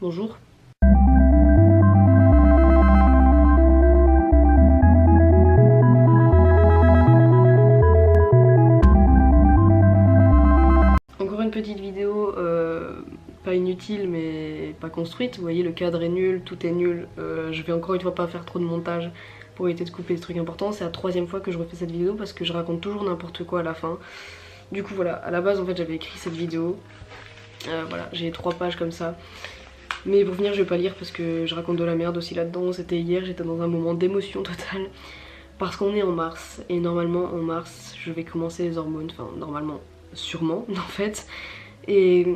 Bonjour. Encore une petite vidéo, pas inutile mais pas construite. Vous voyez, le cadre est nul, tout est nul. Je vais encore une fois pas faire trop de montage pour éviter de couper les trucs importants. C'est la troisième fois que je refais cette vidéo parce que je raconte toujours n'importe quoi à la fin. Du coup voilà, à la base en fait j'avais écrit cette vidéo. Voilà, j'ai 3 pages comme ça. Mais pour finir je vais pas lire parce que je raconte de la merde aussi là-dedans. C'était hier, j'étais dans un moment d'émotion totale. Parce qu'on est en mars et normalement en mars je vais commencer les hormones. Enfin normalement, sûrement en fait. Et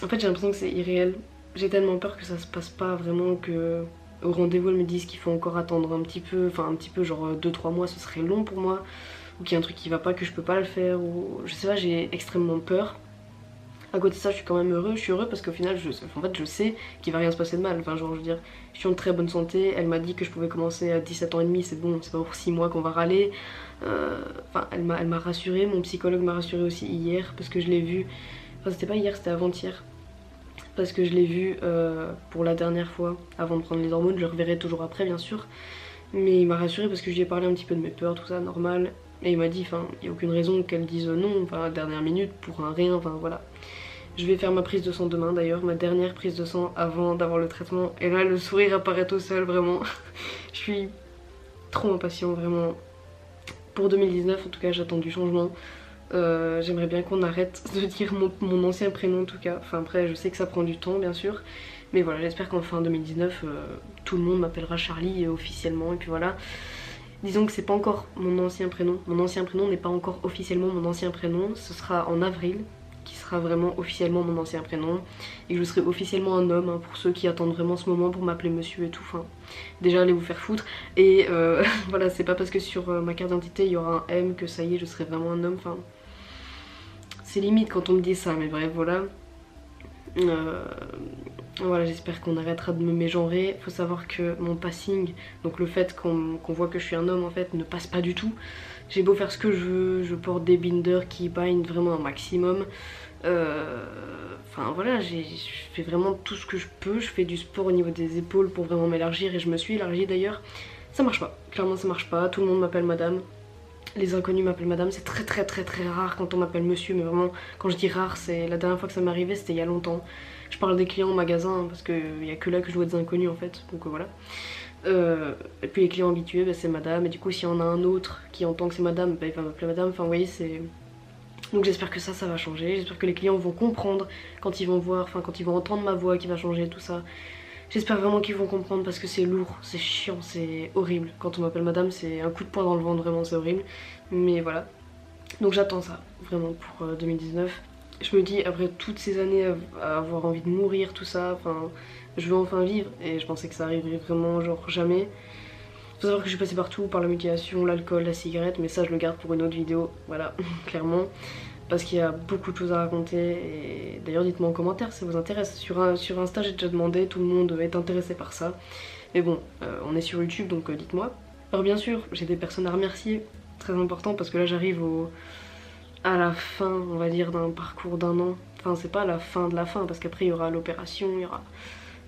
en fait j'ai l'impression que c'est irréel. J'ai tellement peur que ça se passe pas vraiment, que au rendez-vous elles me disent qu'il faut encore attendre un petit peu. Enfin un petit peu, genre 2-3 mois ce serait long pour moi. Ou qu'il y a un truc qui va pas, que je peux pas le faire. Ou je sais pas, j'ai extrêmement peur. À côté de ça je suis quand même heureux, je suis heureux parce qu'au final je sais qu'il va rien se passer de mal. Enfin genre je veux dire, je suis en très bonne santé, elle m'a dit que je pouvais commencer à 17 ans et demi, c'est bon, c'est pas pour 6 mois qu'on va râler. Enfin elle m'a rassurée, mon psychologue m'a rassurée aussi hier parce que je l'ai vu. Enfin c'était pas hier, c'était avant-hier. Parce que je l'ai vu pour la dernière fois avant de prendre les hormones, je le reverrai toujours après bien sûr. Mais il m'a rassurée parce que je lui ai parlé un petit peu de mes peurs, tout ça, normal. Et il m'a dit, enfin, il n'y a aucune raison qu'elle dise non, enfin, à la dernière minute, pour un rien, enfin voilà. Je vais faire ma prise de sang demain d'ailleurs, ma dernière prise de sang avant d'avoir le traitement. Et là, le sourire apparaît tout seul, vraiment. Je suis trop impatient, vraiment. Pour 2019, en tout cas, j'attends du changement. J'aimerais bien qu'on arrête de dire mon ancien prénom en tout cas. Enfin après je sais que ça prend du temps bien sûr. Mais voilà, j'espère qu'en fin 2019 tout le monde m'appellera Charlie officiellement. Et puis voilà. Disons que c'est pas encore mon ancien prénom. Mon ancien prénom n'est pas encore officiellement mon ancien prénom. Ce sera en avril qui sera vraiment officiellement mon ancien prénom. Et que je serai officiellement un homme, hein, pour ceux qui attendent vraiment ce moment pour m'appeler monsieur et tout. Enfin, déjà allez vous faire foutre. Et voilà, c'est pas parce que sur ma carte d'identité il y aura un M que ça y est, je serai vraiment un homme. Enfin, c'est limite quand on me dit ça, mais bref, voilà. Voilà, j'espère qu'on arrêtera de me mégenrer. Faut savoir que mon passing, donc le fait qu'on voit que je suis un homme en fait, ne passe pas du tout. J'ai beau faire ce que je veux, je porte des binders qui bind vraiment un maximum. Enfin voilà, je fais vraiment tout ce que je peux. Je fais du sport au niveau des épaules pour vraiment m'élargir et je me suis élargie d'ailleurs. Ça marche pas, clairement ça marche pas. Tout le monde m'appelle madame. Les inconnus m'appellent madame, c'est très rare quand on m'appelle monsieur, mais vraiment quand je dis rare, c'est la dernière fois que ça m'est arrivé, c'était il y a longtemps. Je parle des clients au magasin parce qu'il n'y a que là que je vois des inconnus en fait, donc voilà. Et puis les clients habitués, bah, c'est madame, et du coup s'il y en a un autre qui entend que c'est madame, bah, il va m'appeler madame, enfin vous voyez c'est... Donc j'espère que ça va changer, j'espère que les clients vont comprendre quand ils vont voir, enfin quand ils vont entendre ma voix qui va changer, tout ça. J'espère vraiment qu'ils vont comprendre parce que c'est lourd, c'est chiant, c'est horrible. Quand on m'appelle madame, c'est un coup de poing dans le ventre, vraiment c'est horrible. Mais voilà. Donc j'attends ça, vraiment pour 2019. Je me dis, après toutes ces années à avoir envie de mourir, tout ça, enfin, je veux enfin vivre. Et je pensais que ça arriverait vraiment genre jamais. Faut savoir que je suis passée partout, par la mutilation, l'alcool, la cigarette, mais ça je le garde pour une autre vidéo, voilà, clairement. Parce qu'il y a beaucoup de choses à raconter et d'ailleurs dites-moi en commentaire si ça vous intéresse. Sur Insta j'ai déjà demandé, tout le monde est intéressé par ça. Mais bon, on est sur YouTube donc dites-moi. Alors bien sûr j'ai des personnes à remercier, très important parce que là j'arrive à la fin on va dire d'un parcours d'un an. Enfin c'est pas la fin de la fin parce qu'après il y aura l'opération, il y aura...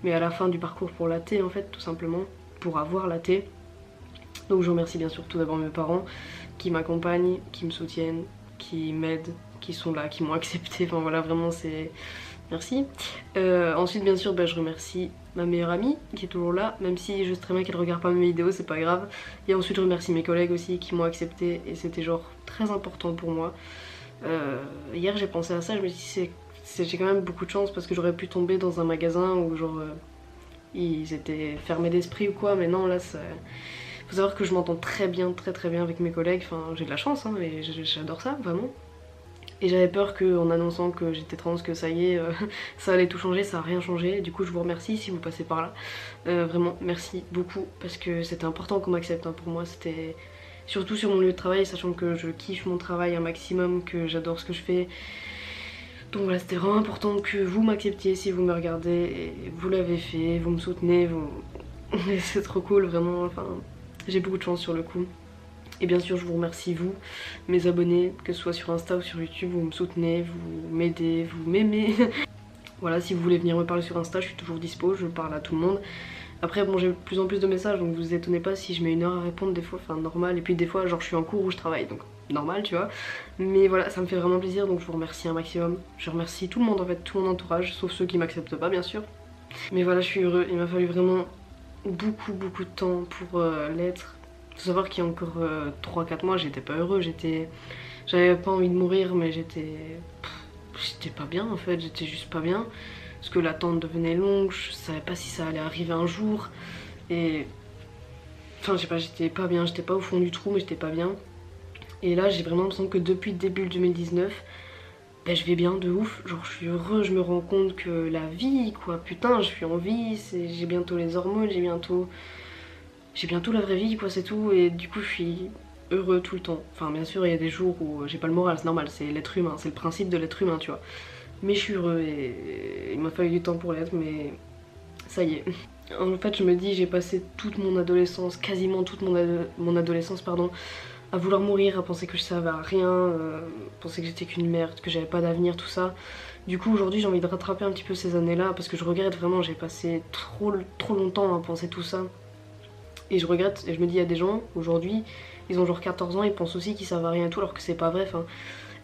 Mais à la fin du parcours pour la T en fait tout simplement, pour avoir la T. Donc je remercie bien sûr tout d'abord mes parents qui m'accompagnent, qui me soutiennent, qui m'aident, qui sont là, qui m'ont accepté, enfin voilà vraiment c'est... Merci. Ensuite bien sûr je remercie ma meilleure amie qui est toujours là, même si je sais très bien qu'elle regarde pas mes vidéos, c'est pas grave. Et ensuite je remercie mes collègues aussi qui m'ont accepté et c'était genre très important pour moi. Hier j'ai pensé à ça, je me dis j'ai quand même beaucoup de chance parce que j'aurais pu tomber dans un magasin où genre ils étaient fermés d'esprit ou quoi, mais non là ça... Faut savoir que je m'entends très bien avec mes collègues, enfin j'ai de la chance hein, mais j'adore ça vraiment. Et j'avais peur qu'en annonçant que j'étais trans, que ça y est, ça allait tout changer, ça a rien changé. Du coup je vous remercie si vous passez par là. Vraiment merci beaucoup parce que c'était important qu'on m'accepte hein, pour moi, c'était surtout sur mon lieu de travail, sachant que je kiffe mon travail un maximum, que j'adore ce que je fais. Donc voilà, c'était vraiment important que vous m'acceptiez si vous me regardez et vous l'avez fait, vous me soutenez, vous... c'est trop cool vraiment, enfin... J'ai beaucoup de chance sur le coup. Et bien sûr je vous remercie vous, mes abonnés, que ce soit sur Insta ou sur YouTube, vous me soutenez, vous m'aidez, vous m'aimez. Voilà, si vous voulez venir me parler sur Insta, je suis toujours dispo, je parle à tout le monde. Après bon, j'ai de plus en plus de messages, donc vous étonnez pas si je mets 1 heure à répondre des fois, enfin normal. Et puis des fois genre je suis en cours où je travaille, donc normal tu vois. Mais voilà, ça me fait vraiment plaisir, donc je vous remercie un maximum. Je remercie tout le monde en fait, tout mon entourage, sauf ceux qui m'acceptent pas bien sûr. Mais voilà, je suis heureux, il m'a fallu vraiment beaucoup de temps pour l'être. Faut savoir qu'il y a encore 3-4 mois j'étais pas heureux, j'avais pas envie de mourir, mais j'étais pas bien en fait, j'étais juste pas bien. Parce que l'attente devenait longue, je savais pas si ça allait arriver un jour. Et enfin je sais pas, j'étais pas bien, j'étais pas au fond du trou mais j'étais pas bien. Et là j'ai vraiment l'impression que depuis le début 2019, ben, je vais bien de ouf, genre je suis heureux, je me rends compte que la vie quoi, putain je suis en vie, j'ai bientôt les hormones, j'ai bientôt la vraie vie quoi, c'est tout. Et du coup je suis heureux tout le temps. Enfin bien sûr il y a des jours où j'ai pas le moral, c'est normal, c'est l'être humain, c'est le principe de l'être humain tu vois. Mais je suis heureux et il m'a fallu du temps pour l'être, mais ça y est. En fait je me dis j'ai passé toute mon adolescence, quasiment toute mon adolescence pardon, à vouloir mourir, à penser que je servais à rien, penser que j'étais qu'une merde, que j'avais pas d'avenir, tout ça. Du coup aujourd'hui j'ai envie de rattraper un petit peu ces années-là parce que je regrette vraiment, j'ai passé trop longtemps à penser tout ça. Et je regrette, et je me dis il y a des gens aujourd'hui, ils ont genre 14 ans, ils pensent aussi qu'ils servent à rien et tout alors que c'est pas vrai. Enfin,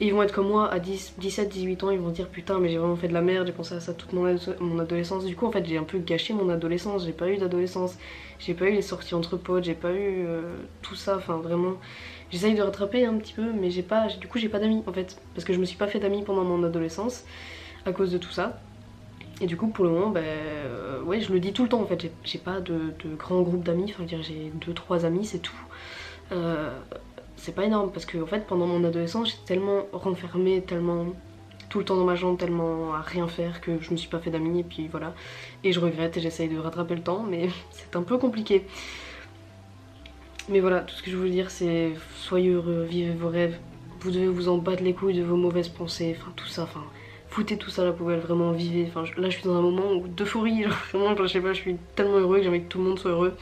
et ils vont être comme moi à 17-18 ans, ils vont dire putain mais j'ai vraiment fait de la merde, j'ai pensé à ça toute mon adolescence. Du coup en fait j'ai un peu gâché mon adolescence, j'ai pas eu d'adolescence, j'ai pas eu les sorties entre potes, j'ai pas eu tout ça, enfin vraiment. J'essaye de rattraper un petit peu mais du coup j'ai pas d'amis en fait. Parce que je me suis pas fait d'amis pendant mon adolescence à cause de tout ça. Et du coup pour le moment ouais je le dis tout le temps en fait, j'ai pas de grand groupe d'amis, enfin je veux dire j'ai 2-3 amis c'est tout. C'est pas énorme parce que en fait pendant mon adolescence j'étais tellement renfermée, tellement tout le temps dans ma chambre, tellement à rien faire que je me suis pas fait d'amis et puis voilà. Et je regrette et j'essaye de rattraper le temps mais c'est un peu compliqué. Mais voilà, tout ce que je veux dire c'est soyez heureux, vivez vos rêves, vous devez vous en battre les couilles de vos mauvaises pensées, enfin tout ça, enfin foutez tout ça à la poubelle, vraiment vivez. Enfin là je suis dans un moment d'euphorie, vraiment je sais pas, je suis tellement heureux que j'ai envie que tout le monde soit heureux.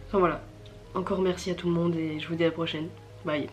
Enfin voilà, encore merci à tout le monde et je vous dis à la prochaine. Bye.